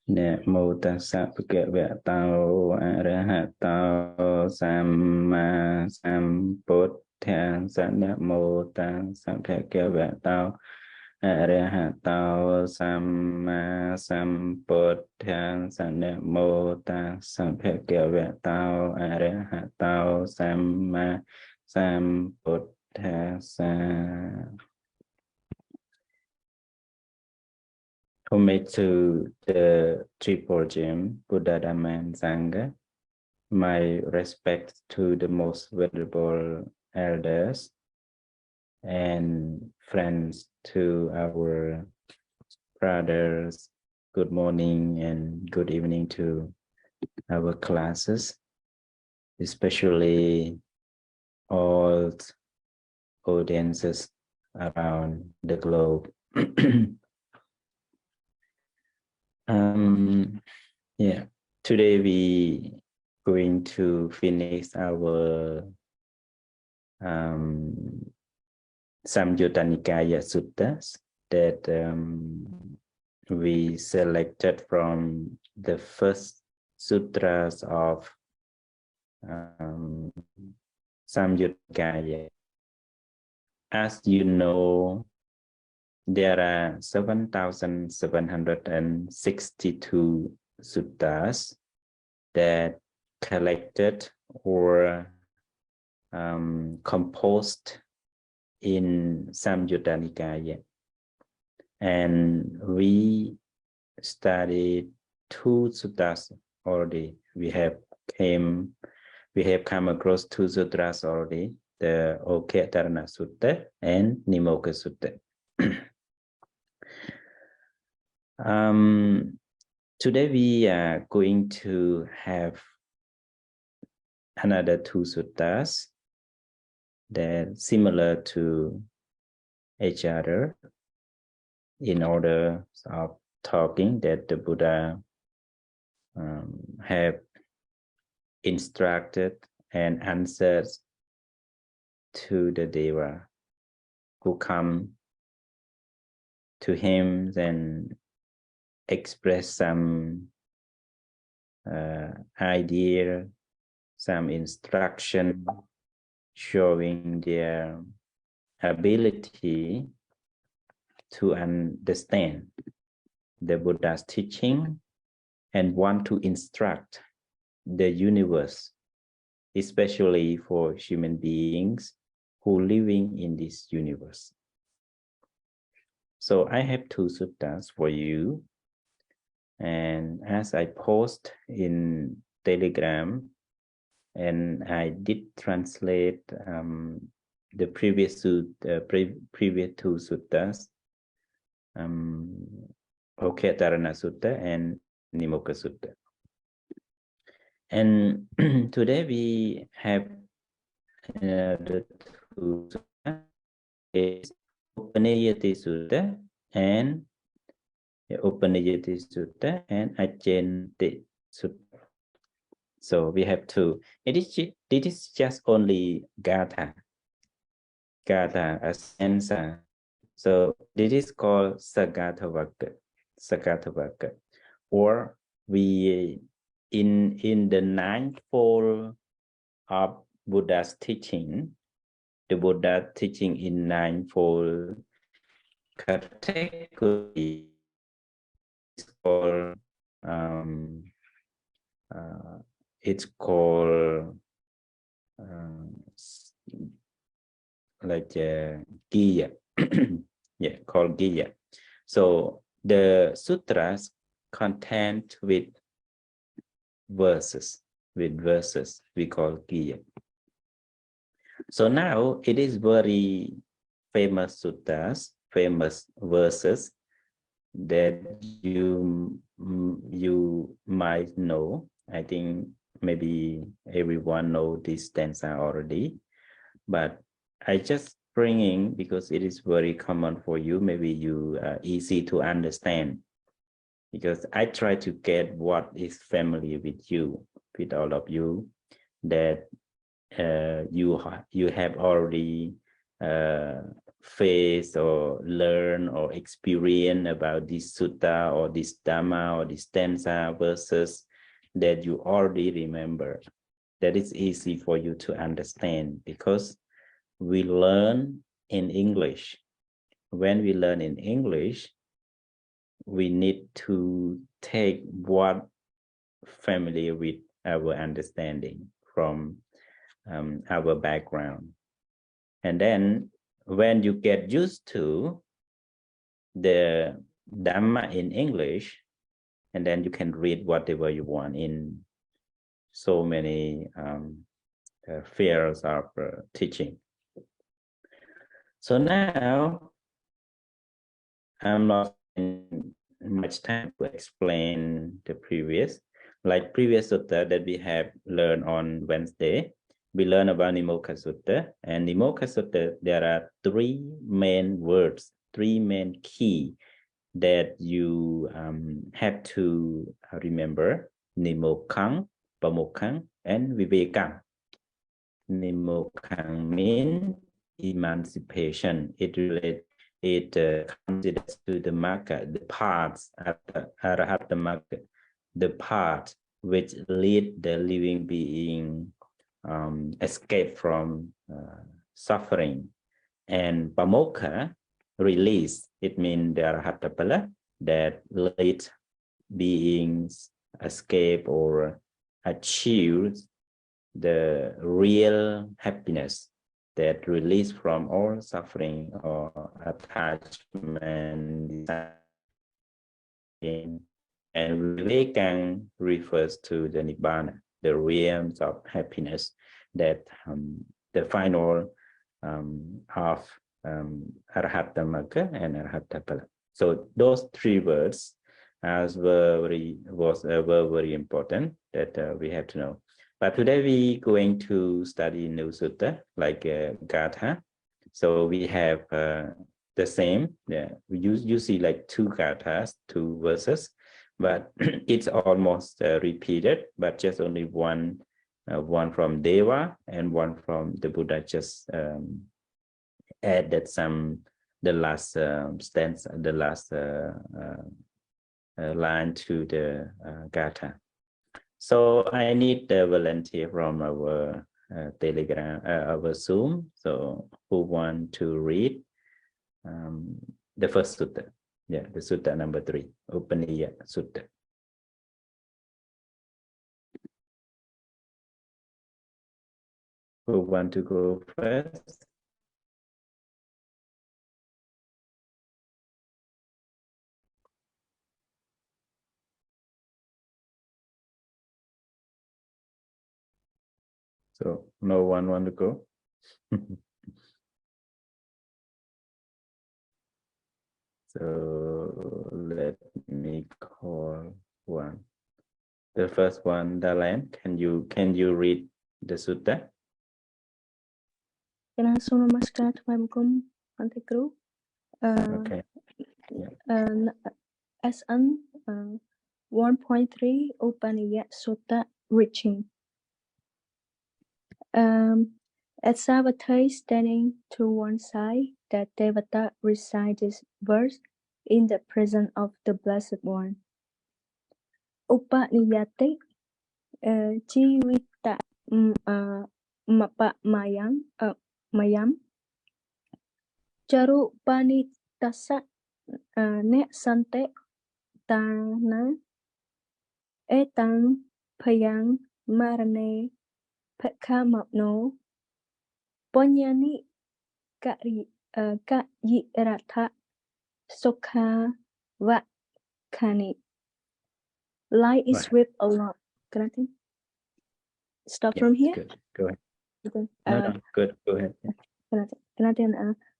Namo tassa bhagavato arahato samma sambuddhassa. Namo tassa bhagavato arahato samma sambuddhassa. Namo tassa bhagavato arahato samma sambuddhassa. Homage to the triple gem, Buddha, Dhamma, and Sangha. My respect to the most venerable elders and friends, to our brothers. Good morning and good evening to our classes, especially all audiences around the globe. Yeah, today we going to finish our Samyutta Nikaya Suttas that we selected from the first sutras of Samyutta Nikaya. As you know, there are 7,762 suttas that collected or composed in Samyutta Nikaya, and we studied 2 suttas already. We have come across 2 sutras already, the Accenti Sutta and Nimoka Sutta. Today we are going to have another 2 suttas that similar to each other in order of talking that the Buddha have instructed and answered to the Deva who come to him and express some idea, some instruction, showing their ability to understand the Buddha's teaching and want to instruct the universe, especially for human beings who living in this universe. So I have 2 suttas for you, and as I post in Telegram, and I did translate the previous 2 suttas, Accenti Sutta and Nimoka Sutta. And today we have the 2 suttas, is Upanīyati Sutta and Accenti Sutta. So we have 2. It is just only Gatha, a stanza. So this is called Sagathavaka, or we in the 9th fold of Buddha's teaching. The Buddha teaching in 9-fold category is called it's called like Gya. Yeah, called Gya. So the sutras content with verses we call Gya. So now it is very famous suttas, famous verses that you might know. I think maybe everyone know this stanza already, but I just bringing because it is very common for you. Maybe you easy to understand, because I try to get what is familiar with you, with all of you, that you have already face or learn or experience about this sutta or this dhamma or this stanza verses that you already remember. That is easy for you to understand because we learn in English. When we learn in English, we need to take what familiar with our understanding from our background. And then when you get used to the Dhamma in English, and then you can read whatever you want in so many fields of teaching. So now I'm not spending much time to explain the previous. Like previous sutta that we have learned on Wednesday, we learn about Nimokha Sutta. And Nimokha Sutta, there are three main words, three main key that you have to remember: Nimokhang, Pamokhang, and Vivekang. Nimokhang means emancipation. It considers to the Magga, the paths at the Arahata Magga, the path which lead the living being escape from suffering. And Pamokha, release, it means the Arahata Pala that lead beings escape or achieve the real happiness that release from all suffering or attachment. And Vivekang refers to the Nibbana, the realms of happiness, that the final of Arahata Magga and Arahata Pala. So those three words were very important that we have to know. But today we're going to study new sutta like Gatha. So we have the same. Yeah, you see like two gathas, two verses, but it's almost repeated. But just only one from Deva and one from the Buddha. Just added the last stanza, the last line to the Gatha. So I need a volunteer from our Telegram, our Zoom. So who want to read the first sutta? Yeah, the sutta number 3, Upanīyati Sutta. Who want to go first? So no one want to go? So let me call one. The first one, Dalan, can you read the sutta? Can I sono mascat Vamkum Ante Group? Okay. Yeah. SN 1.3 Upanīyati Sutta reaching. At Savatthi standing to one side, that Devata recite this verse in the presence of the Blessed One. Upanīyati Jivita Mapa Mayam Charu Panitasa Ne Sante Tana Etang Payang Marane Pekamapno Ponyani Kayirata Sokha Vakani. Light is swept along. Can I think? Stop from here? Good. Go ahead. No, good. Go ahead.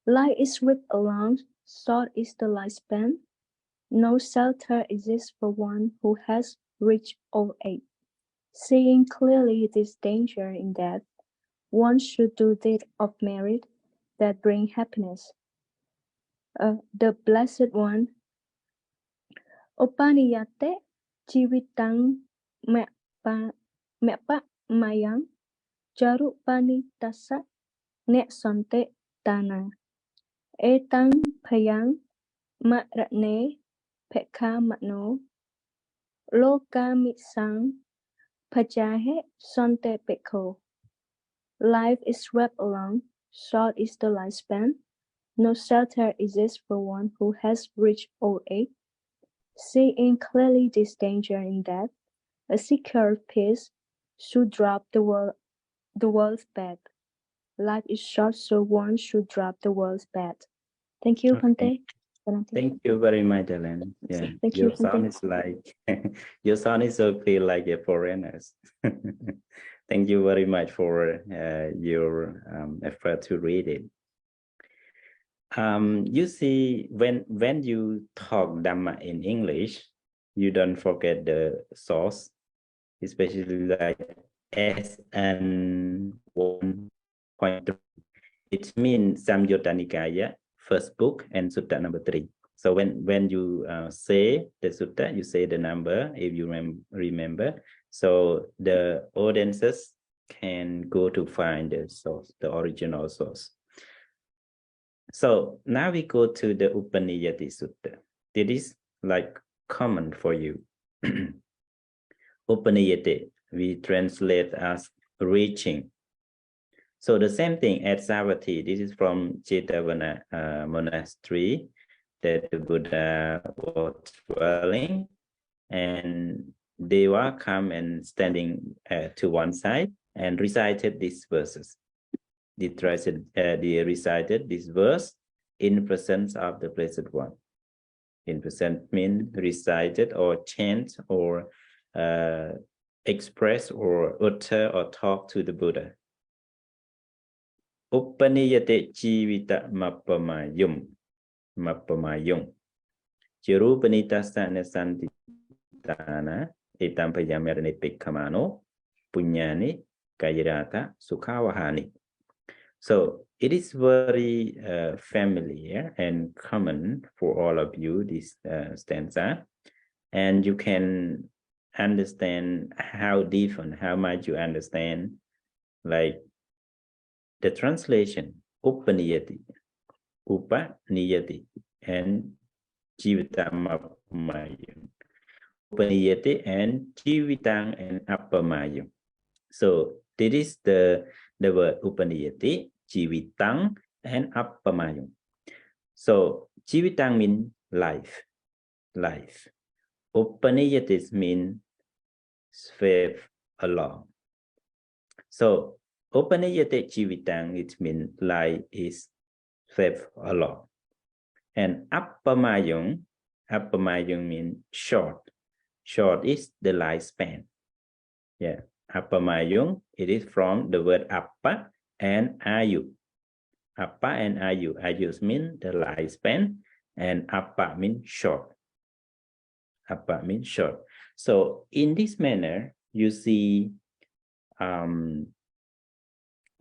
Light is swept along. Short is the lifespan. No shelter exists for one who has reached old age. Seeing clearly this danger in death, one should do deeds of merit that bring happiness. The Blessed One, Upanīyati Jivitang Mepa Mayang Jaru Panitasa Ne Sante Tana Etang payang marane pekha mano loka mitsang pajahe sonte pekho. Life is swept along, short is the lifespan. No shelter exists for one who has reached old age. Seeing clearly this danger in death, a seeker of peace should drop the world's bed. Life is short, so one should drop the world's bed. Thank you, Okay. Bhante. Thank you very much, Ellen. Yeah, Thank you, your sound Bhante. is like your sound is so feel like a foreigner. Thank you very much for your effort to read it. You see, when you talk Dhamma in English, you don't forget the source, especially like SN 1.3. It means Samyutta Nikaya, first book, and Sutta number 3. So when you say the Sutta, you say the number, if you remember. So the audiences can go to find the source, the original source. So now we go to the Upanīyati Sutta. It is like common for you. Upanīyati, we translate as reaching. So the same thing at Savatthi. This is from Jetavana monastery that the Buddha was dwelling, and Deva come and standing to one side and recited these verses. They recited this verse in presence of the Blessed One. In present means recited or chant or express or utter or talk to the Buddha. Upanīyati jīvita mappamayum. Chirupanitastana santitana etam payamarane pikkamano punyani kayirata sukhawahani. So it is very familiar and common for all of you, this stanza, and you can understand how deep and how much you understand, like the translation, Upanīyati, Upanīyati, and Jivitamayam. Upanīyati and Jivitang and Appamayam. So this is the word Upanīyati, Jivitang, and Appamayam. So Jivitang means life. Upanīyati means sweep along. So Upanīyati Jivitang, it means life is swept along. And Appamayam means short. Short is the lifespan. Yeah. Appamayam, it is from the word Appa and Ayu. Appa and Ayu. Ayu means the lifespan, and Appa means short. Appa means short. So in this manner, you see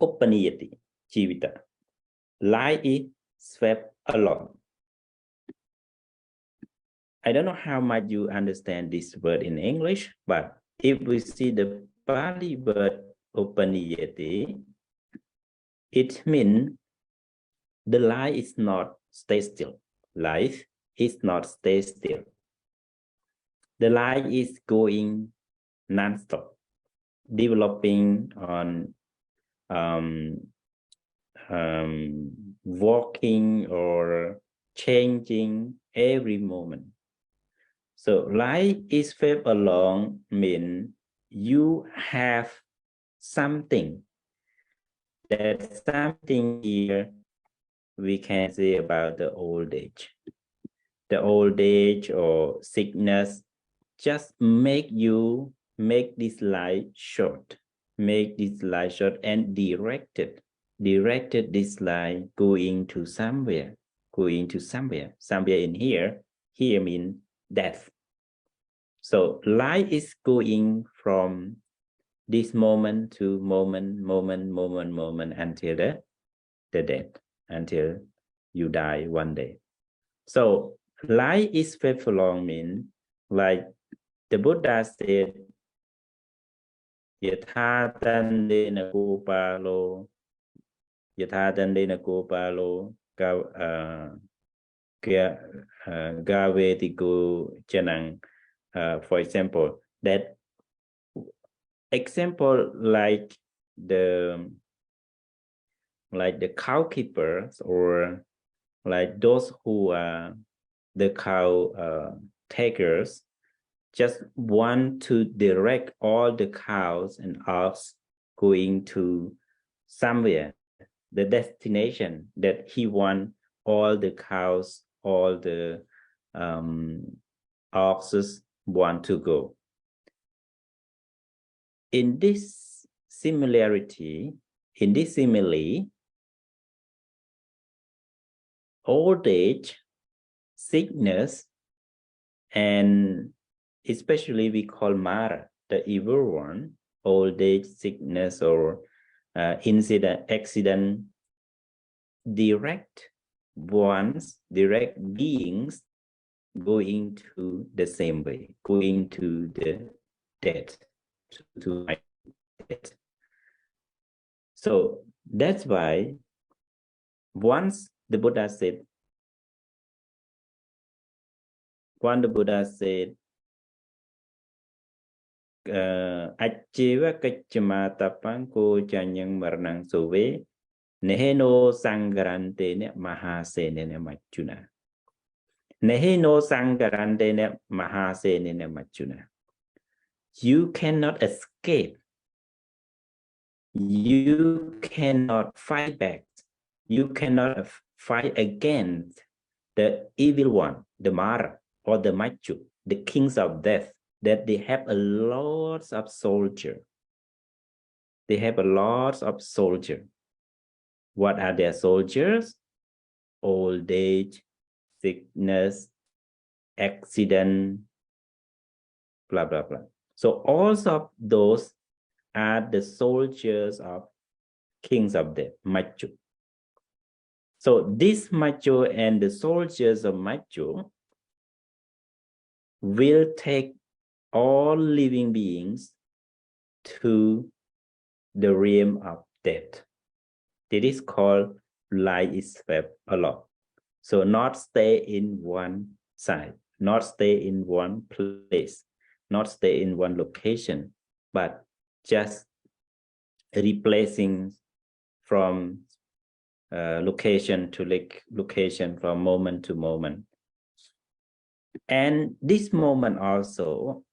Upanīyati Jivita. Life is swept along. I don't know how much you understand this word in English, but if we see the Pali word Upanīyati, it means the life is not stay still. Life is not stay still. The life is going non-stop, developing on walking or changing every moment. So life is swept along means you have something. That something here we can say about the old age. The old age or sickness just make this life short. Make this life short and directed this life going to somewhere. Somewhere in here means death. So life is going from this moment to moment until the death, until you die one day. So life is swept along means, like the Buddha said, Yatha dandena kopalo Gavetiku Janang, for example, that example like the cow keepers or like those who are the cow takers just want to direct all the cows and ox going to somewhere, the destination that he want all the cows, all the oxes want to go. In this similarity, in this simile, old age, sickness, and especially we call Mara, the evil one, old age, sickness, or accident, direct beings going to the same way, going to the death, to my death. So that's why once the Buddha said, Achiva kacamata ko janyang marnang sove neheno sangarante ne mahasene ne machuna. Neheno sangarante ne mahasene ne machuna. You cannot escape. You cannot fight back. You cannot fight against the evil one, the Mara or the Machu, the kings of death, that they have a lot of soldiers. They have a lot of soldiers. What are their soldiers? Old age, sickness, accident, blah, blah, blah. So all of those are the soldiers of kings of death, Machu. So this Machu and the soldiers of Machu will take all living beings to the realm of death. It is called light swept a lot. So not stay in one side, not stay in one place, not stay in one location, but just replacing from location to location, from moment to moment. And this moment also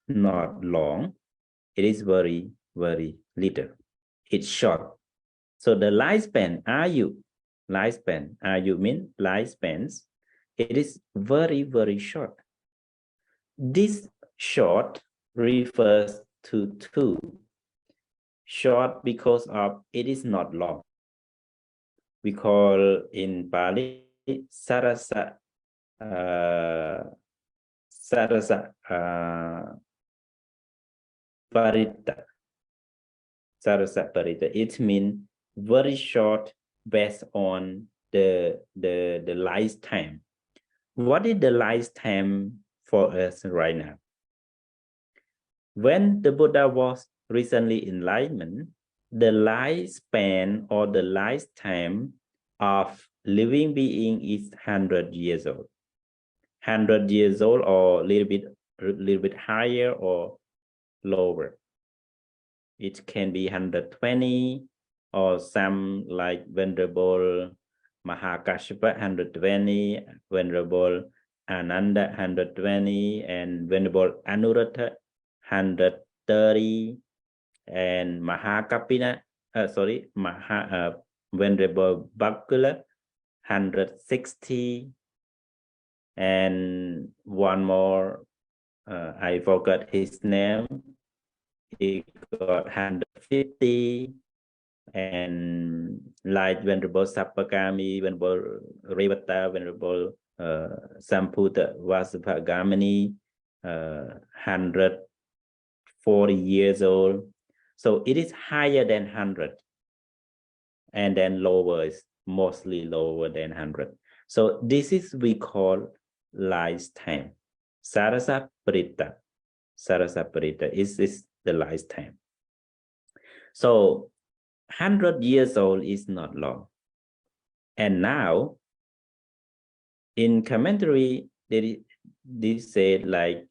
not long. It is very, very little. It's short. So the lifespan, ayu mean lifespans, it is very, very short. This short refers to two. Short because of it is not long. We call in Pali sarasa parita. Sarasa parita. It means very short based on the lifetime. What is the lifetime for us right now? When the Buddha was recently enlightened, the lifespan or the lifetime of living being is 100 years old. 100 years old or a little bit higher or lower. It can be 120 or some like Venerable Mahakashapa 120, Venerable Ananda 120, and Venerable Anuruddha 130, and Mahakapina, Venerable Bhakkula 160, and one more, I forgot his name. He got 150, and like Venerable Sappakami, Venerable Revata, Venerable Samputa Vasapagamani, 140 years old. So it is higher than 100, and then lower is mostly lower than 100. So this is we call lifetime. Sarasa Parita. Sarasa Parita is the lifetime. So 100 years old is not long. And now, in commentary, they said like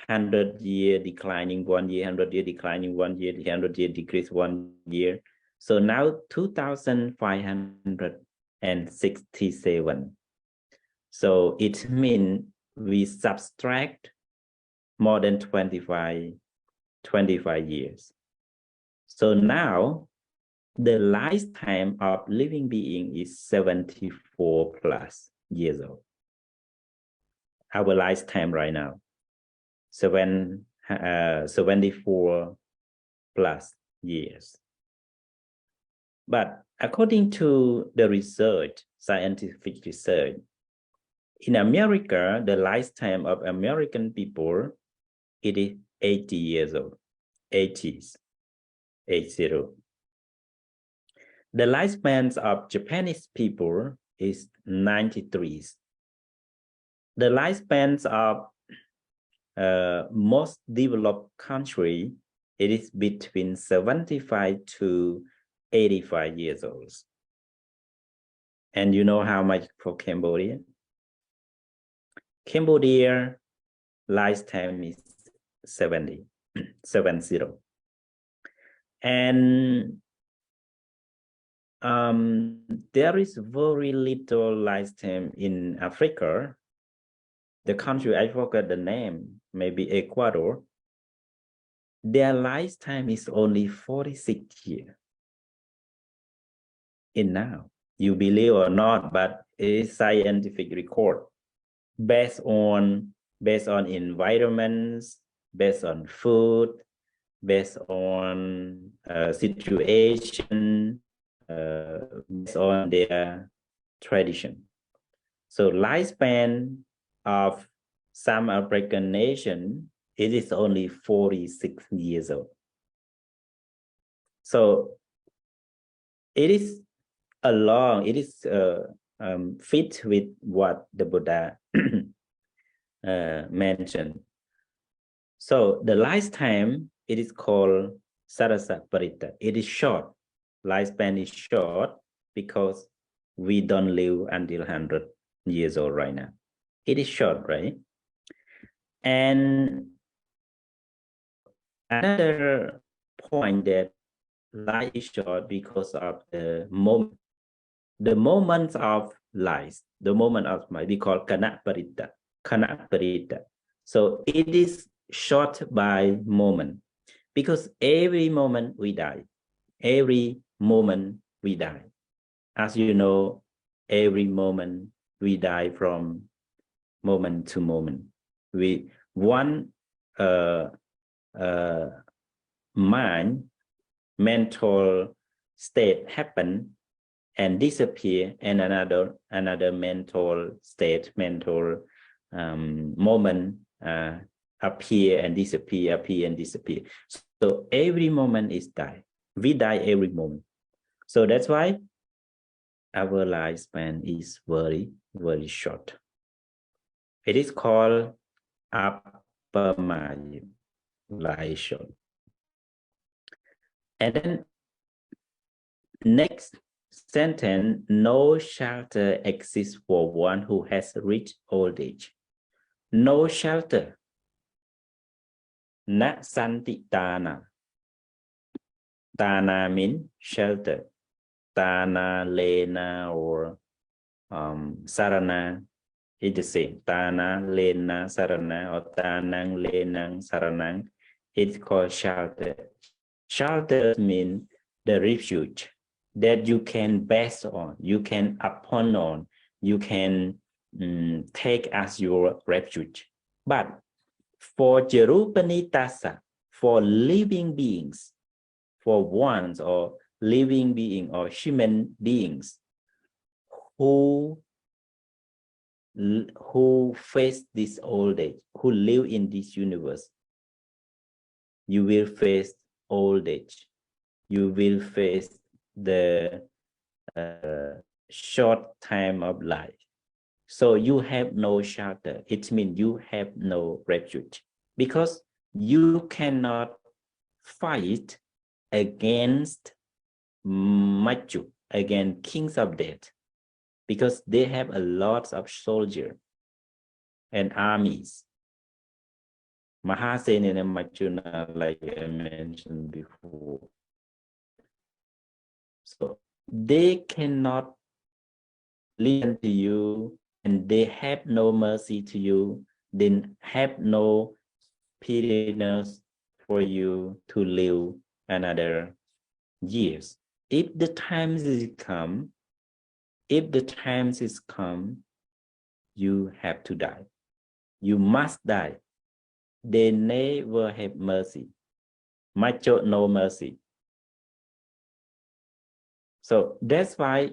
100-year declining 1 year, 100-year declining 1 year, 100-year decrease 1 year. So now 2,567. So it means we subtract more than 25 years. So now the lifetime of living being is 74 plus years old. Our lifetime right now, 74 plus years. But according to the research, scientific research, in America, the lifetime of American people, it is 80 years old, 80s, 80. The lifespans of Japanese people is 93. The lifespans of most developed country, it is between 75 to 85 years old. And you know how much for Cambodia? Cambodia lifetime is 70. And there is very little lifetime in Africa. The country, I forgot the name, maybe Ecuador. Their lifetime is only 46 years. In now, you believe or not, but it's scientific record based on environments, based on food, based on situation, based on their tradition. So lifespan of some African nation, it is only 46 years old. So it is fit with what the Buddha mentioned. So the lifetime, it is called Sarasa Parita. It is short. Lifespan is short because we don't live until 100 years old right now. It is short, right? And another point that life is short because of the moments of life, the moment of life, we call kana parita. So it is short by moment because every moment we die. Every moment we die. As you know, every moment we die from moment to moment. Mental state happen and disappear, and another mental state, moment appear and disappear, appear and disappear. So every moment is die. We die every moment. So that's why our lifespan is very, very short. It is called Appamaya, life short. And then next sentence, no shelter exists for one who has reached old age. No shelter. Na santi tana. Tana means shelter. Tana, lena, or sarana is the same. Tana, lena, sarana, or tanang, lenang, saranang. It's called shelter. Shelter means the refuge that you can base on, you can upon on, you can take as your refuge. But for Jerupanitasa, for living beings, for ones or living being or human beings who face this old age, who live in this universe, you will face old age. You will face the short time of life. So you have no shelter. It means you have no refuge because you cannot fight against Machu, against kings of death. because they have a lot of soldiers and armies. Mahasena and Machuna, like I mentioned before. So they cannot listen to you, and they have no mercy to you. They have no pitiness for you to live another years. If the times is come, you have to die. You must die. They never have mercy. Macho no mercy. So that's why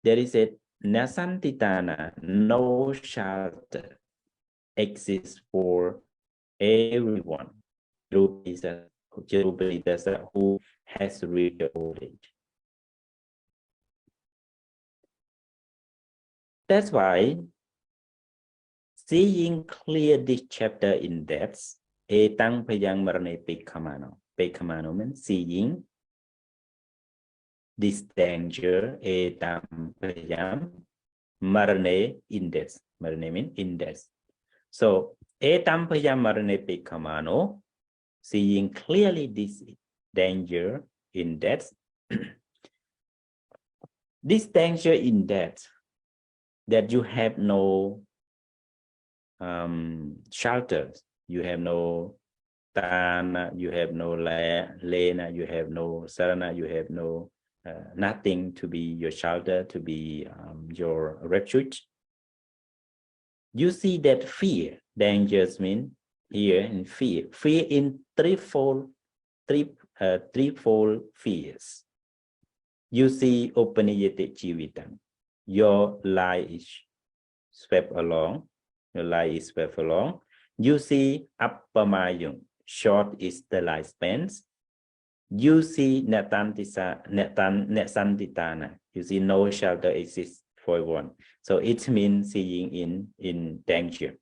there is a nasantitana, no shelter exists for everyone who has reached old age. That's why seeing clear this chapter in depth, etang payang marane pekamano. Pekamano means seeing this danger, etang payang marane index. Marane means index. So etam payang marane pekamano, seeing clearly this danger in depth. This danger in depth, that you have no shelters, you have no Tana, you have no Lena, you have no Sarana, you have no nothing to be your shelter, to be your refuge. You see that fear, dangers mean here in fear in threefold fears. You see Upanīyati Sutta, your life is swept along. Your life is swept along. You see Appamayung, short is the lifespan. You see Nesantitana. You see no shelter exists for one. So it means seeing in danger.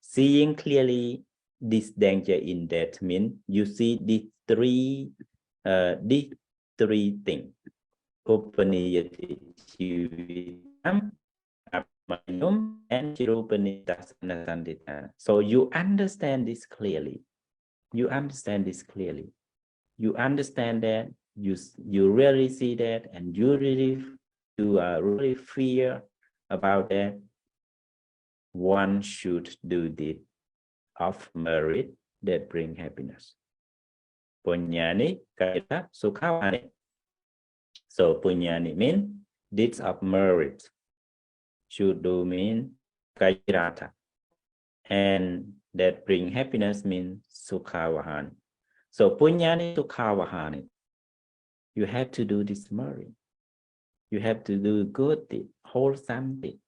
Seeing clearly this danger in that means you see these three things. Upanīyati Sutta, and Chirupanita. So you understand this clearly. You understand this clearly. You understand that. You really see that, and you really fear about that. One should do this of merit that bring happiness. Punyani kaita sukhawani. So punyani means deeds of merit. Should do mean kairata, and that bring happiness means sukhawahani. So punyani sukhawahani. You have to do this merit. You have to do good deed, wholesome deed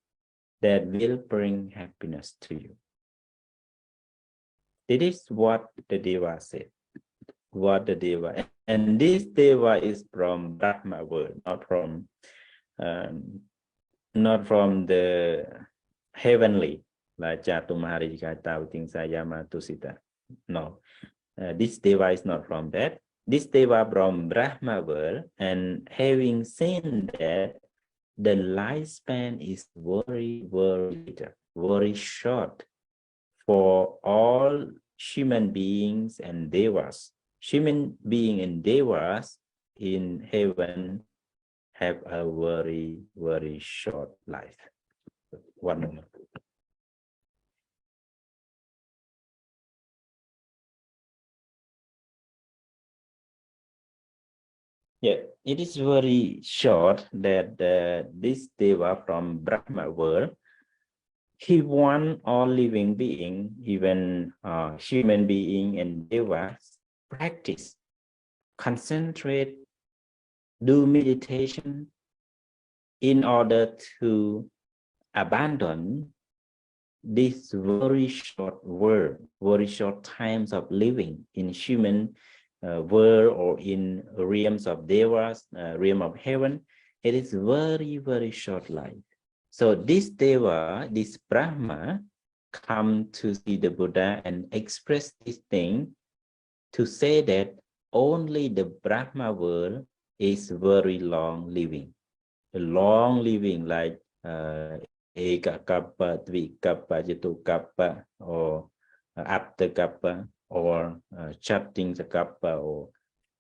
that will bring happiness to you. This is what the Deva said. What the Deva, and this Deva is from Brahma world, not from the heavenly, like Jatu Maharajika Tauting Sayama Tusita. No, this Deva is not from that. This Deva from Brahma world, and having seen that the lifespan is very, very little, very short for all human beings and devas. Human beings and devas in heaven have a very, very short life. One moment. Yeah, it is very short that this Deva from Brahma world, he want all living being, even human being and devas, practice, concentrate, do meditation in order to abandon this very short world, very short times of living in human world or in realms of devas, realm of heaven. It is very, very short life. So this Deva, this Brahma, come to see the Buddha and express this thing to say that only the Brahma world is very long living. A long living, like Eka kappa, Dvi kappa, Jatu kappa, or Apta kappa, or Chatting the kappa, or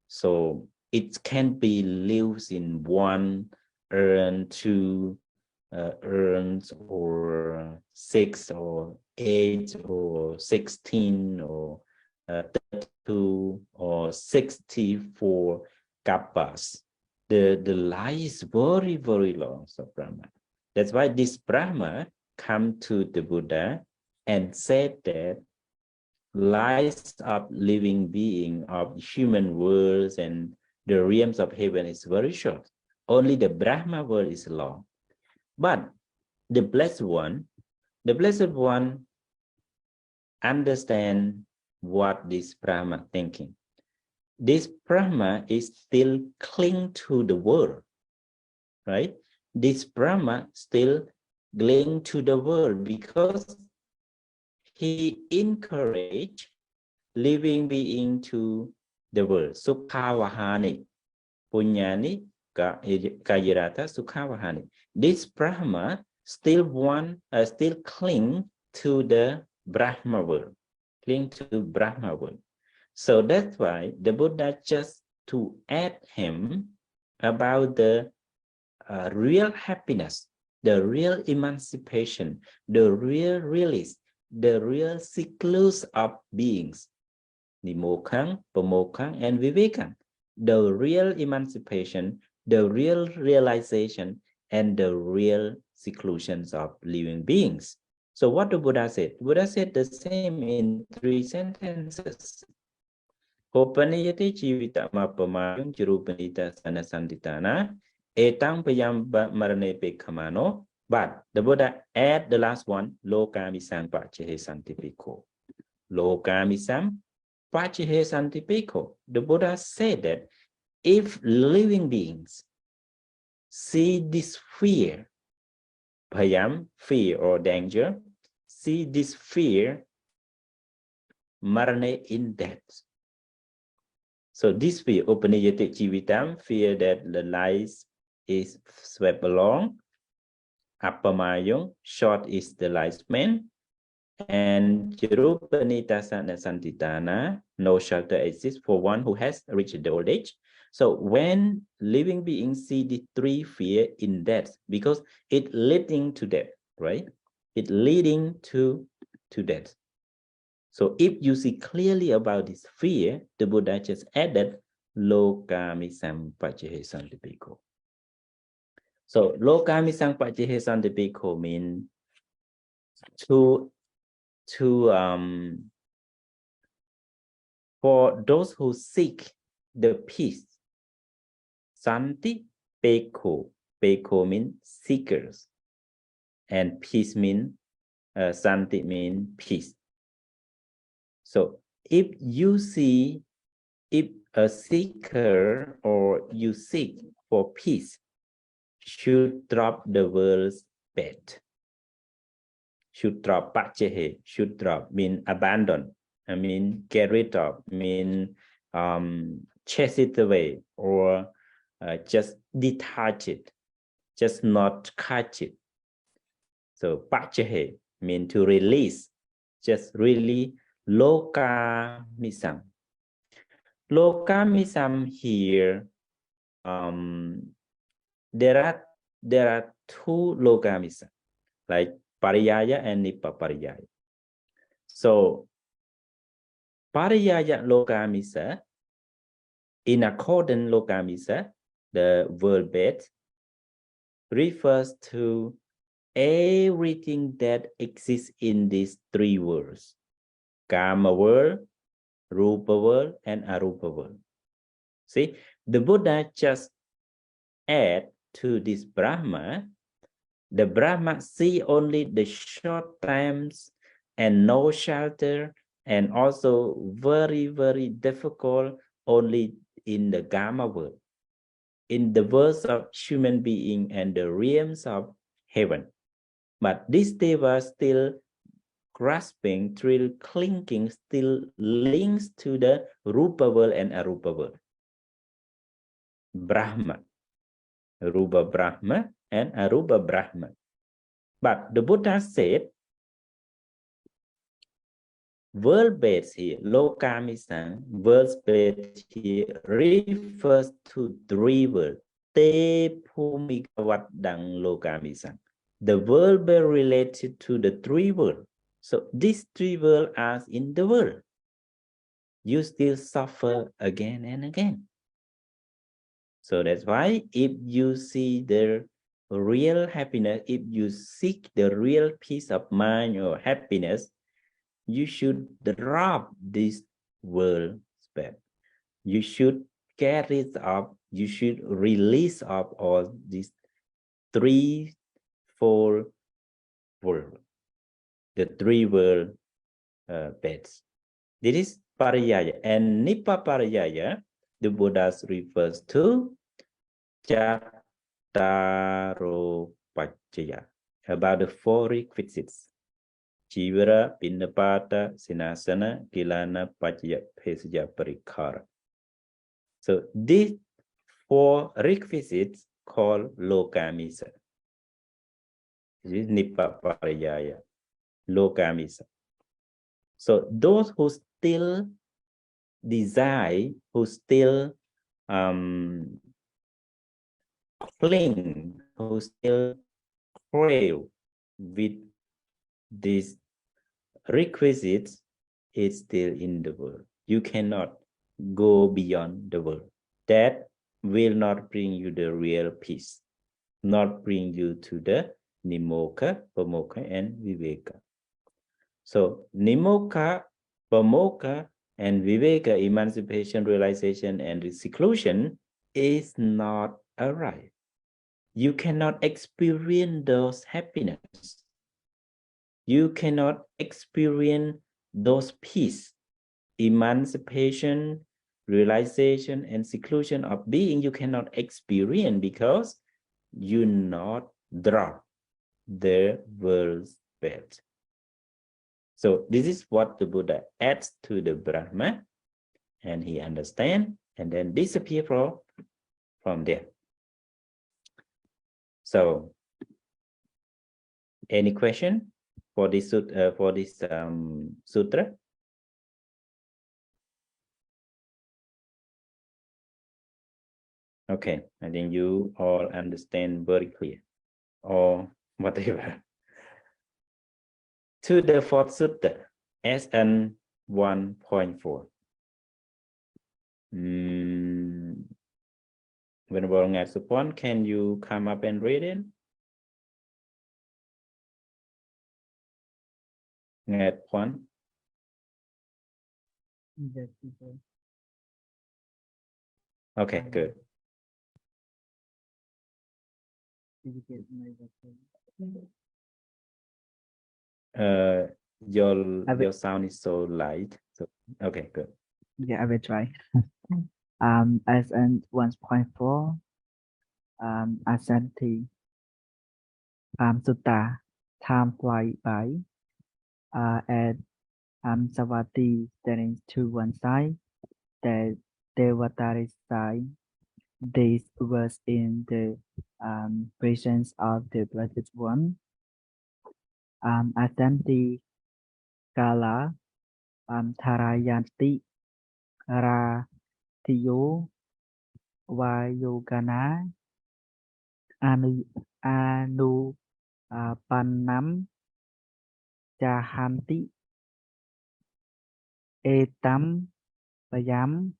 so it can be lived in 1 urn, 2 urns, or 6 or 8 or 16 or 32 or 64 kappas. The line is very, very long, so Brahma. That's why this Brahma come to the Buddha and said that lives of living being of human worlds and the realms of heaven is very short. Only the Brahma world is long. But the Blessed One understand what this Brahma thinking. This Brahma is still cling to the world, right? This Brahma still cling to the world because he encourage living being to the world. Sukhavahani, Punyani, Kayirata, Sukhavahani. This Brahma still cling to the Brahma world, cling to Brahma world. So that's why the Buddha just to add him about the real happiness, the real emancipation, the real release, the real cycles of beings, Nimokhang, Pamokhang, and Vivekang, the real emancipation, the real realization, and the real seclusions of living beings. So what the Buddha said? Buddha said the same in 3 sentences. Upanīyati Jivitamapamayung Jirupanita Sanasanditana Etang Payam Marane Pekamano. But the Buddha add the last one, Lokamisam Pachehe Santipiko. Lokamisam Pachehe Santipiko. The Buddha said that if living beings see this fear, Payam, fear or danger, see this fear, Marane in death. So this fear, Upanīyati Jivitam, fear that the life is swept along. Apamayung, short is the lifespan. And Jirupanita Santitana, no shelter exists for one who has reached the old age. So when living beings see the 3 fear in death, because it leading to death, right? It leading to death. So if you see clearly about this fear, the Buddha just added Lokamisam Pachehe Santipiko. So Lokamisam Pachehe Santipiko means for those who seek the peace. Santi Peko. Peko means seekers. And peace means Santi means peace. So if you see, if a seeker or you seek for peace, should drop the world's bed. Should drop pachehe, should drop mean abandon. I mean get rid of, mean chase it away, or just detach it, just not catch it. So pachehe mean to release, just really lokamisam. Lokamisam here, there are 2 lokamisam, like pariyaya and nipapariyaya. So pariyaya lokamisa, in accordance lokamisa, the word bed refers to everything that exists in these 3 worlds: Kama world, Rupa world, and Arupa world. See, the Buddha just add to this Brahma, the Brahma see only the short times and no shelter, and also very, very difficult only in the Kama world, in the worlds of human being and the realms of heaven. But these devas still grasping, still clinging, still links to the Rupa world and Arupa world. Brahma, Rupa Brahma and Arupa Brahma. But the Buddha said, world-based here, lokamisang, world-based here refers to three worlds. Te Phumikawadang lokamisang. The world be related to the three worlds. So these three worlds are in the world. You still suffer again and again. So that's why if you see the real happiness, if you seek the real peace of mind or happiness, you should drop this world spell. You should get rid of, you should release of all these 3, 4 world, the 3 world beds. This is pariyaya, and nipa pariyaya, the Buddha refers to Chattaro Pacaya, about the 4 requisites. Chivara, Pinnapata, Sinasana, Kilana, Pacaya, Pesaya, Parikara. So these 4 requisites called Lokamisa. This is Nipaparayaya, Lokamisa. So those who still desire, who still cling, who still crave with these requisites, is still in the world. You cannot go beyond the world. That will not bring you the real peace, not bring you to the Nimokkha, Pamokha, and Viveka. So Nimokkha, Pamokha, and Viveka, emancipation, realization, and seclusion, is not arrived. You cannot experience those happiness. You cannot experience those peace, emancipation, realization, and seclusion of being. You cannot experience because you not drop the world's bed. So this is what the Buddha adds to the Brahma, and he understands and then disappear from there. So any question for this sutra? Okay, I think you all understand very clear, or whatever. To the 4th sutta, SN 1.4. Venerable Ngài Supon, can you come up and read it? Ngài Pon. Yes, Okay, good. Your sound is so light. So okay, good. Yeah, I will try. SN 1.4, Accenti Sutta, time fly by, and Savati standing to one side, the Devatari side. This was in the presence of the Blessed One. Accenti Kala, Tharayanti, Ratiyo, Vayogana, Anu Panam, Jahanti, Etam, Payam,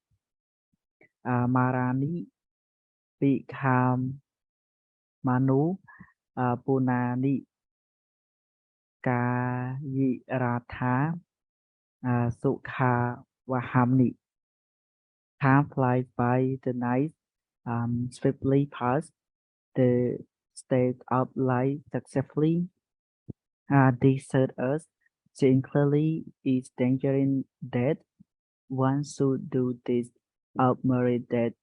Marani, Bhikkhu, Manu, Punani, Kayiratha, Sukha Wahamni. Time flies by, the night swiftly past, the state of life successfully desert us, seeing clearly its danger in death. One should do this of merit that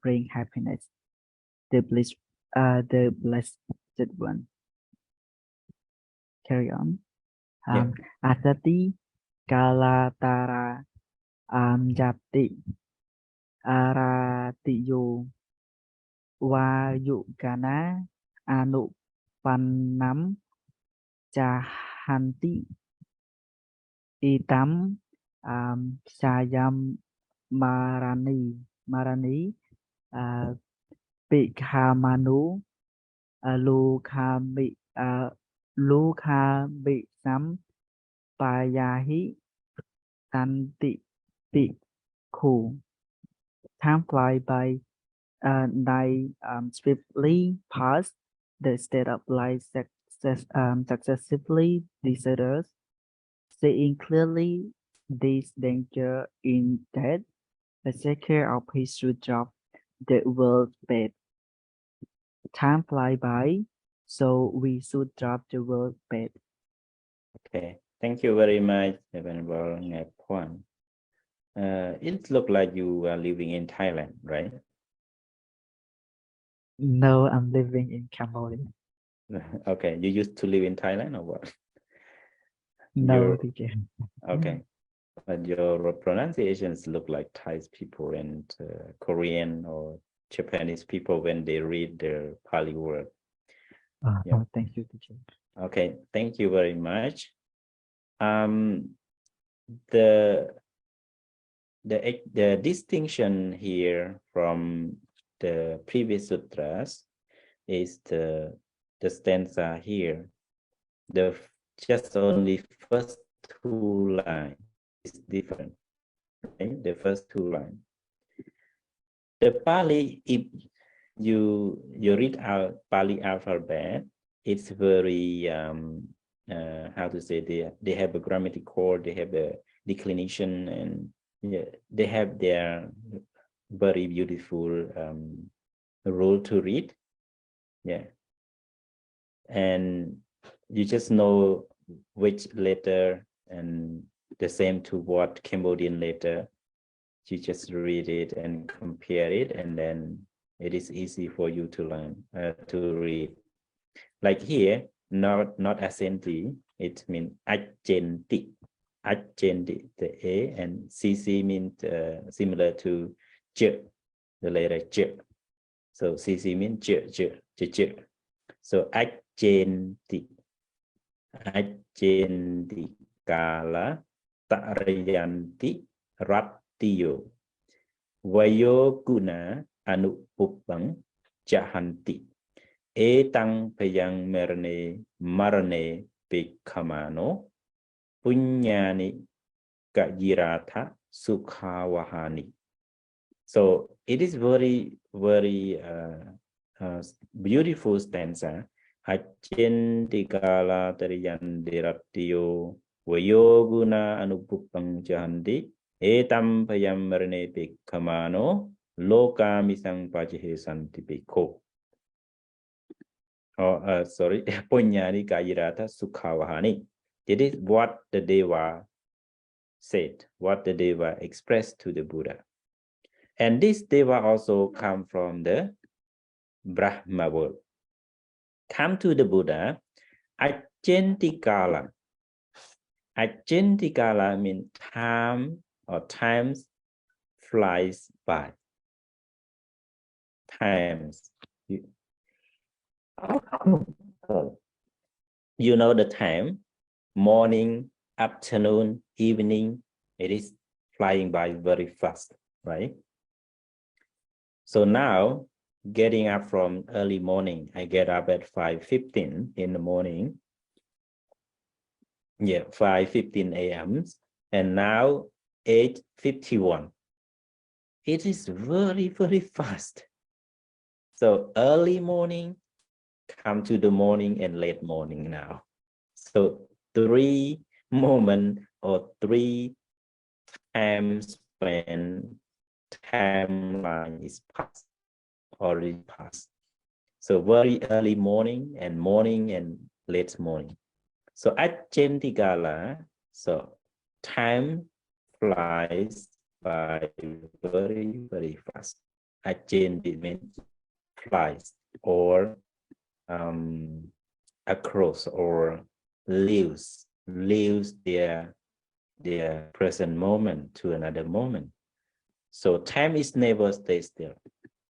bring happiness. The blessed one. Carry on. Asati Kalatara Jati Aratiyo Vayugana Anupanam jahanti itam sayam marani bikhamanu lukha sam payahi tanti bhikkhu. Time fly by. Night swiftly past. The state of light successively disappears. Seeing clearly this danger in death, the seeker of his should drop the world bed. Time fly by, so we should drop the world bed. Okay, thank you very much, Venerable Ngapwan. It looked like you are living in Thailand, right? No, I'm living in Cambodia. Okay, you used to live in Thailand or what? No, teacher. Okay, but your pronunciations look like Thai people and Korean or Japanese people when they read their Pali word. Yeah. Thank you, teacher. Okay, thank you very much. The distinction here from the previous sutras is the stanza here. The just only first two lines is different. Okay? The first two lines. The Pali, if you read out Pali alphabet, it's very how to say, they have a grammatical, they have a declination, and yeah, they have their very beautiful rule to read. Yeah, and you just know which letter, and the same to what Cambodian letter. You just read it and compare it, and then it is easy for you to learn to read. Like here, not accenti, it means accenti. Accenti, the A, and CC means similar to j, the letter j. So CC means j. So accenti kala tariyanti rattiyo vayo guna anupupang jahanti etang payang marane bhikkhamano punyani gajiratha sukhawahani. So it is very beautiful stanza. Accenti kala tariyanti rattiyo vayoguna anupupang jahanti etam payam marane bhikkhamano loka misang pajihe santi bhikkhu. Sorry, punyani gajiratha sukhawahani. It is what the Deva said, what the Deva expressed to the Buddha. And this Deva also come from the Brahma world. Come to the Buddha, Accenti kala. Accenti kala means time or times flies by. Times. You know the time, morning, afternoon, evening, it is flying by very fast, right? So now, getting up from early morning, I get up at 5:15 in the morning. Yeah, 5:15 a.m. And now 8:51. It is very, very fast. So early morning, come to the morning, and late morning now. So 3 moments or 3 times when timeline is past, already passed. So very early morning and late morning. So accenti kala, so time flies by very, very fast. Accenti means flies or across or leaves their present moment to another moment. So time is never stays still.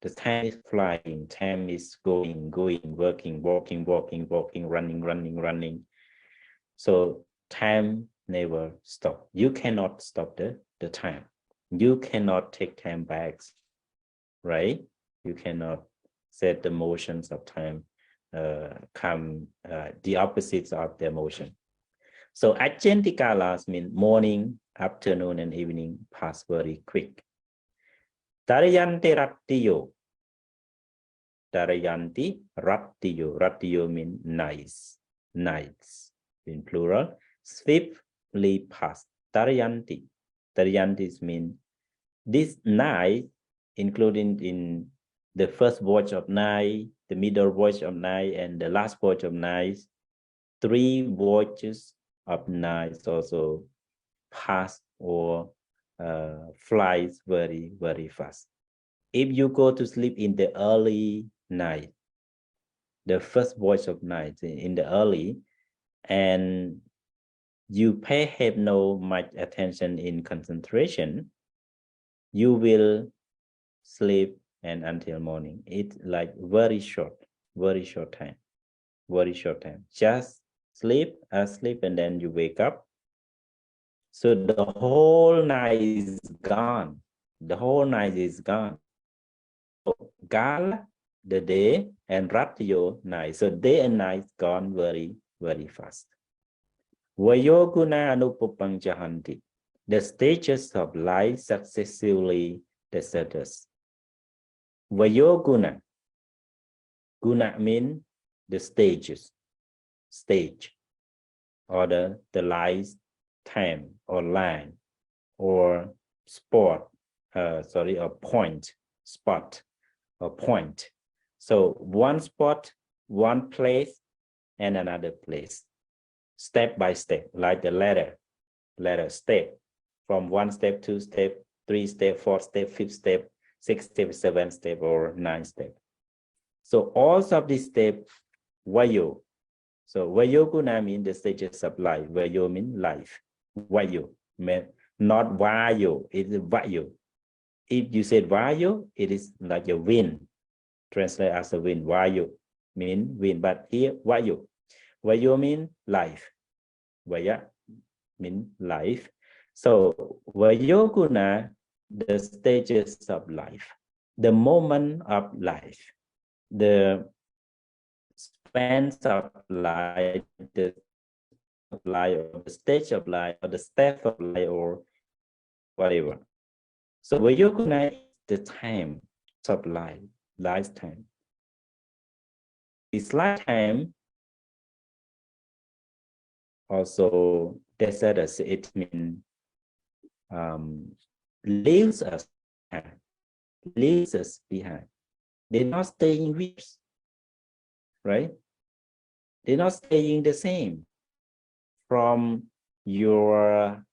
The time is flying, time is going, working, walking, running. So time never stop. You cannot stop the time. You cannot take time back, right? You cannot set the motions of time come the opposites of the motion. So Accenti kalas mean morning, afternoon, and evening pass very quick. Tarayante rattiyo. Tarayanti rattiyo. Rattiyo mean nice. Nights in plural. Swiftly pass. Tarayanti. Tarayanti mean this night, including in the first watch of night, the middle watch of night, and the last watch of night, 3 watches of night also pass or flies very, very fast. If you go to sleep in the early night, the first watch of night in the early, and you have no much attention in concentration, you will sleep and until morning. It's like very short time, very short time. Just sleep, and then you wake up. So the whole night is gone. The whole night is gone. So Gala, the day, and Ratyo, night. So day and night gone very, very fast. Vayoguna anupapang jahanti. The stages of life successively desert us. Vayoguna. Guna mean the stages, stage, or the life time or line or spot, or point, spot or point. So one spot, one place, and another place, step by step, like the ladder step, from 1 step, 2 step, 3 step, 4 step, 5th step, 6th step, 7th step, or 9th step. So all of these steps, Vayo. So Vayoguna means the stages of life. Vayo means life. Vayo, not Vayo, it is Vayo. If you said Vayo, it is like a wind. Translate as a wind. Vayo mean wind, but here Vayo. Vayo mean life. Vaya mean life. So Vayoguna, the stages of life, the moment of life, the spans of life, the life, or the stage of life, or the step of life, or whatever. So Vayoguna is the time of life, lifetime. This lifetime also desert us. It means leaves us behind. They're not staying with us, right? They're not staying the same from your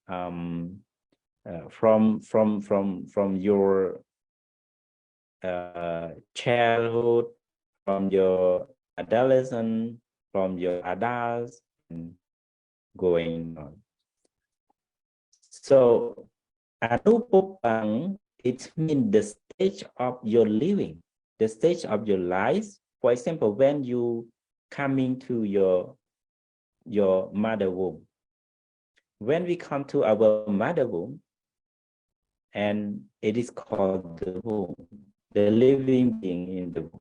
from your childhood, from your adolescent, from your adults, and going on. So anupapang, it means the stage of your living, the stage of your life. For example, when you coming to your mother womb, when we come to our mother womb, and it is called the womb, the living being in the womb.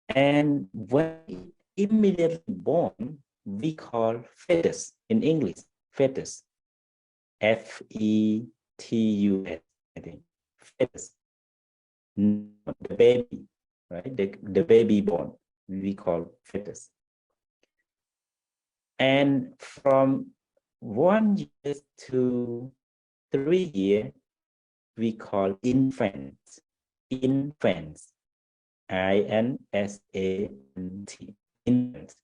And when immediately born, we call fetus in English, fetus, F-E-T-U-S, I think, fetus, not the baby, right? The baby born, we call fetus. And from 1 year to 3 years, we call infants, infants, I-N-S-A-N-T, infants.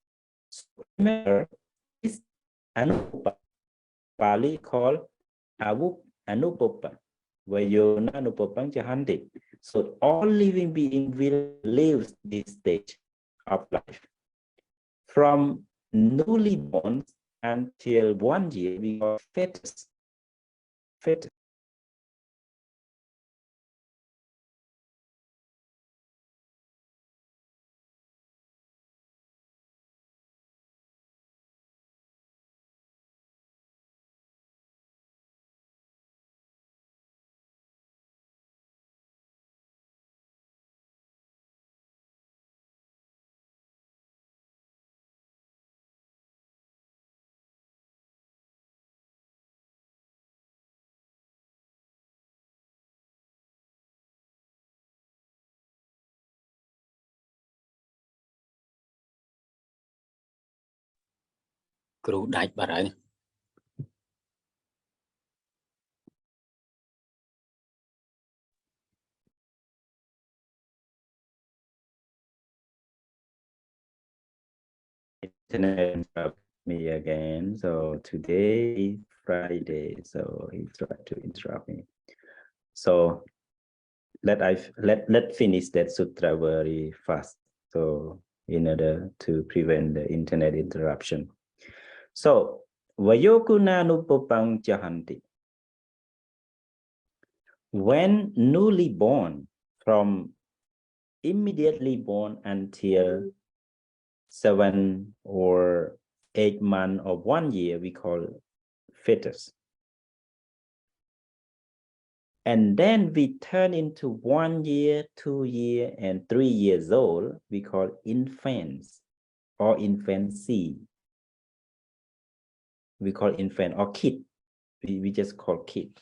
So remember, this anupa, Pali called anupapa, Vayona anupapang jahanti. So all living beings will live this stage of life. From newly born until 1 year, we call fetus. Fetus. គ្រូដាច់បាត់ហើយ Internet interrupt me again. So today is Friday, so he tried to interrupt me. So let finish that sutra very fast. So in order to prevent the internet interruption. So Vayokuna nupopang jahanti. When newly born, from immediately born until 7 or 8 months or 1 year, we call fetus. And then we turn into 1 year, 2 year, and 3 years old, we call infants or infancy. We call infant or kid. We just call kid.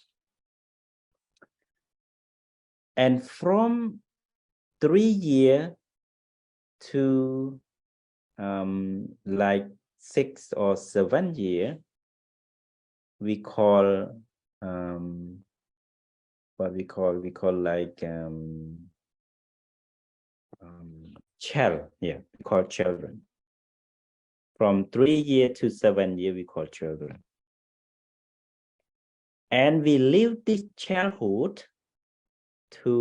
And from 3 years to like 6 or 7 years, we call what we call like child. Yeah, we call children. From 3 years to 7 years, we call children. And we live this childhood to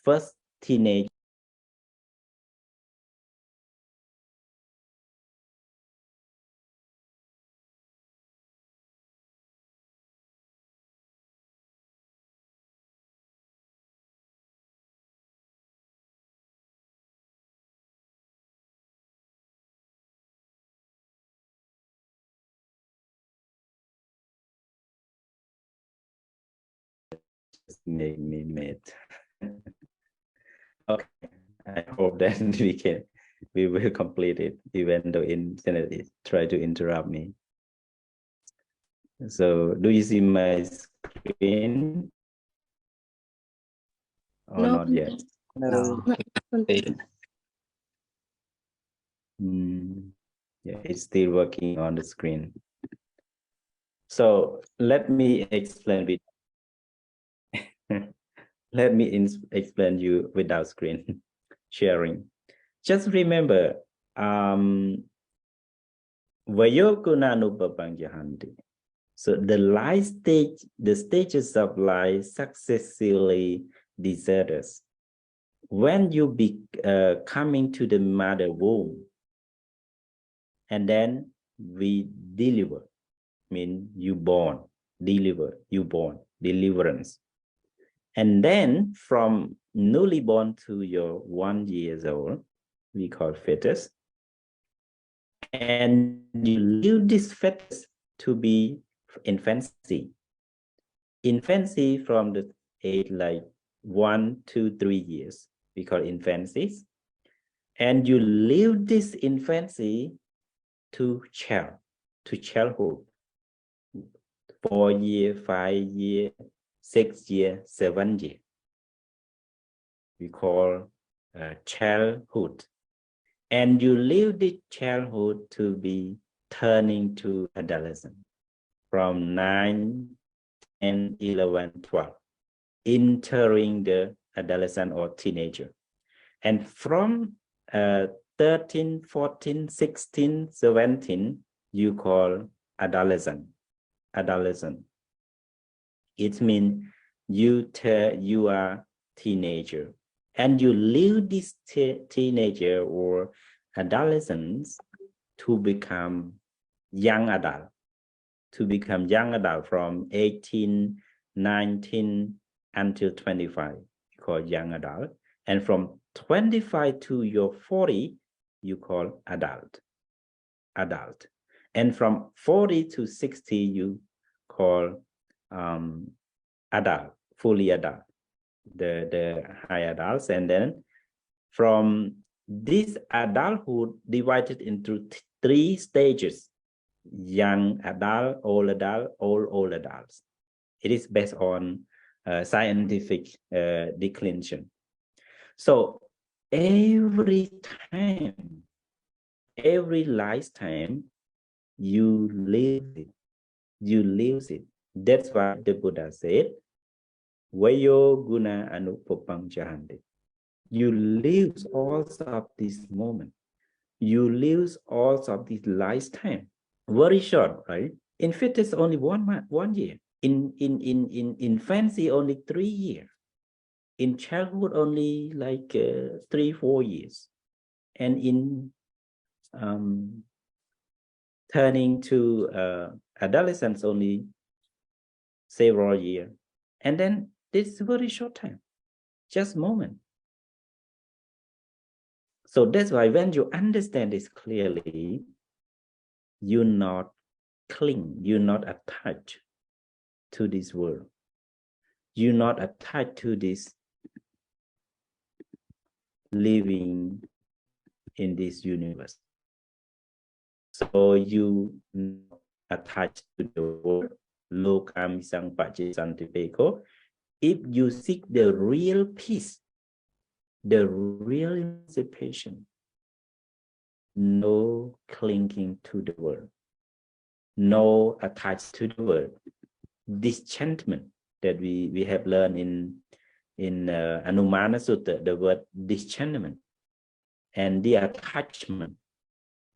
first teenage. Make me mad. Okay, I hope that we will complete it, even though internet is try to interrupt me. So, do you see my screen? Or No, not yet? No. Yeah, it's still working on the screen. So let me explain with let me explain you without screen sharing. Just remember, Vayogunanupapangyahanti. So the life stage, the stages of life successively desert us. When you be coming to the mother womb, and then we deliver, mean you born, deliver, you born, deliverance. And then from newly born to your 1 year old, we call fetus. And you leave this fetus to be infancy. Infancy from the age like 1 to 3 years, we call infancies. And you leave this infancy to childhood. 4 year, 5 year, 6 year, 7 year. We call childhood. And you leave the childhood to be turning to adolescent from 9, 10, 11, 12, entering the adolescent or teenager. And from 13, 14, 16, 17, you call adolescent. It means you are teenager. And you leave this teenager or adolescents to become young adult, from 18, 19 until 25, you call young adult. And from 25 to your 40, you call adult. And from 40 to 60, you call adult, fully adult. The high adults. And then from this adulthood divided into 3 stages: young adult, old adults. It is based on scientific declination. So every time Every lifetime, you live it. You live it. That's why the Buddha said, Vayo guna anupapang jahante. You live all of this moment. You live all of this lifetime. Very short, right? In fact, it's only 1 month, 1 year. In infancy, only 3 years. In childhood, only like 3-4 years. And in turning to adolescence, only several years. And then this very short time, just moment. So that's why when you understand this clearly, you not cling, you're not attached to this world. You're not attached to this living in this universe. So you attach to the world, lokam sang pachisantipeko. If you seek the real peace, the real emancipation, no clinging to the world, no attached to the world, disenchantment that we have learned in Upanīyati Sutta, the word disenchantment and the attachment,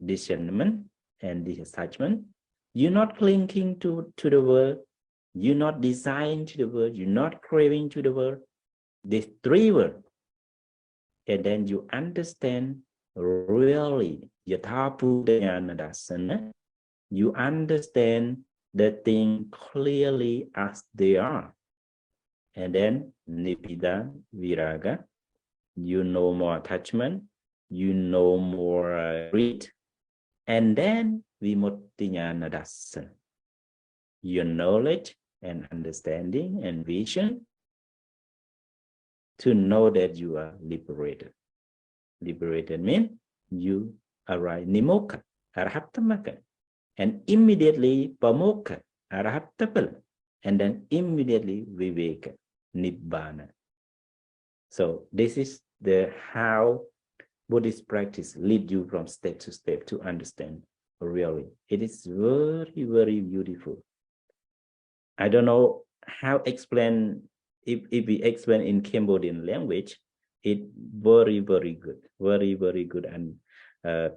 disenchantment and disattachment. You're not clinging to the world, you're not desiring to the world, you're not craving to the world. These 3 words, and then you understand really yathapuddhayana. You understand the thing clearly as they are. And then nibbida viraga, you know more attachment, you know more greed. And then vimuttiyana dasana, your knowledge and understanding and vision to know that you are liberated. Liberated means you arrive nimokha, arahatamaka, and immediately pamokha, arahatapala, and then immediately viveka, nibbana. So this is the how Buddhist practice lead you from step to step to understand really. It is very, very beautiful. I don't know how explain, if we explain in Cambodian language, it very, very good, very, very good, and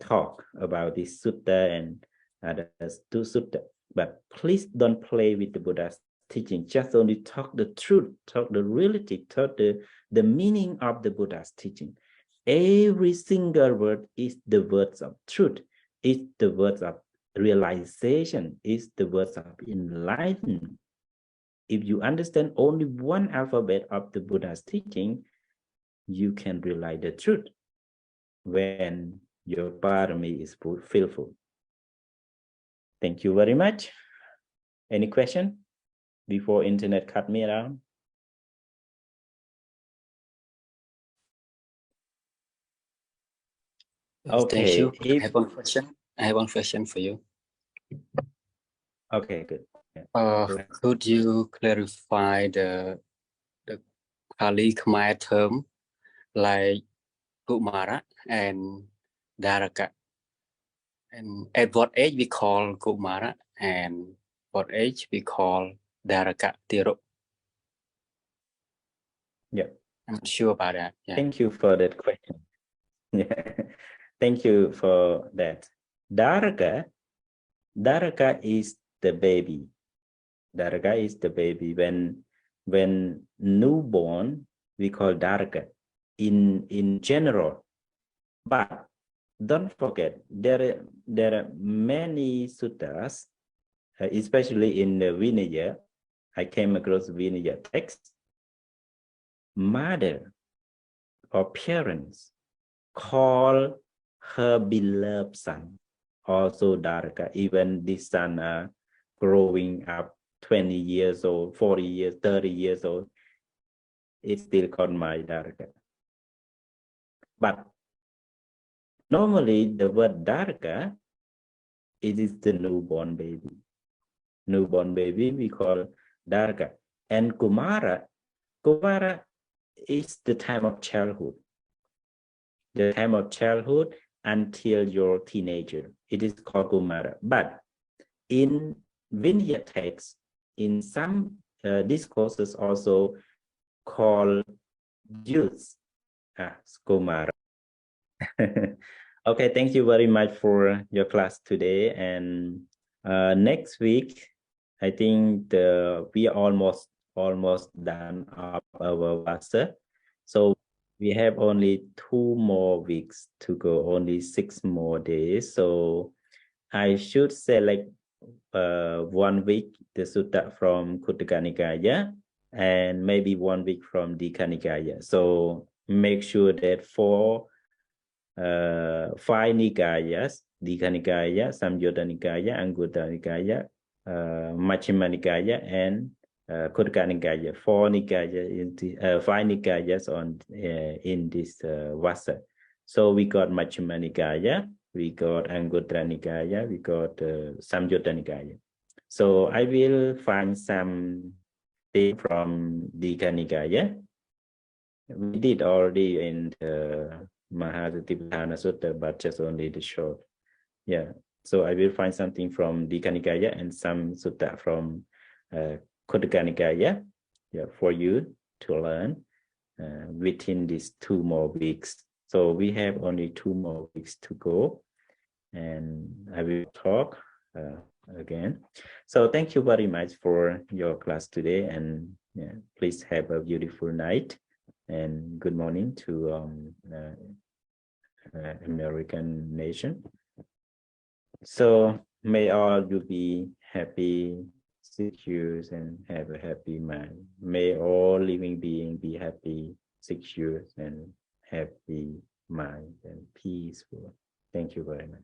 talk about this sutta and others to sutta. But please don't play with the Buddha's teaching. Just only talk the truth, talk the reality, talk the meaning of the Buddha's teaching. Every single word is the words of truth, is the words of realization, is the words of enlightenment. If you understand only one alphabet of the Buddha's teaching, you can realize the truth when your parami is fulfilled. Thank you very much. Any question before internet cut me around? Okay. Thank you. I have one question. I have one question for you. Okay, good. Yeah. Could you clarify the Pali Khmer term like Kumara and Dharaka? And at what age we call Kumara and what age we call Dharaka Tiro? Yeah. I'm not sure about that. Yeah. Thank you for that question. Yeah. Thank you for that. Dharaka is the baby. Dharaka is the baby. When newborn, we call Dharaka in general. But don't forget, there are many suttas, especially in the Vinaya. I came across Vinaya text. Mother or parents call her beloved son also Dharaka. Even this son are growing up 20 years old, 40 years, 30 years old, it's still called my Dharaka. But normally the word Dharaka, it is the newborn baby. Newborn baby we call Dharaka. And Kumara is the time of childhood. The time of childhood until your teenager. It is called Kumara. But in Vinaya texts, in some discourses also called youth, Kumara. Okay, thank you very much for your class today. And next week, I think we are almost done of our Vasa. So we have only 2 more weeks to go, only 6 more days. So I should select 1 week the sutta from Khuddaka Nikaya and maybe 1 week from Dikha Nikaya. So make sure that for 5 Nikayas, Dikha Nikaya, Samyutta Nikaya, Anguttara Nikaya, Majjhima Nikaya, and Khuddaka Nikaya, 4 Nikaya, 5 Nikayas on in this Vasa. So we got Majjhima Nikaya, we got Anguttara Nikaya, we got Samyutta Nikaya. So I will find some thing from Dikha Nikaya. We did already in the Mahasatipatthana Sutta, but just only the short. Yeah. So I will find something from Dikha Nikaya and some sutta from Khuddaka Nikaya, yeah, for you to learn within these 2 more weeks. So we have only 2 more weeks to go, and I will talk again. So thank you very much for your class today, and please have a beautiful night and good morning to American nation. So may all you be happy, secure, and have a happy mind. May all living beings be happy, secure, and happy mind and peaceful. Thank you very much.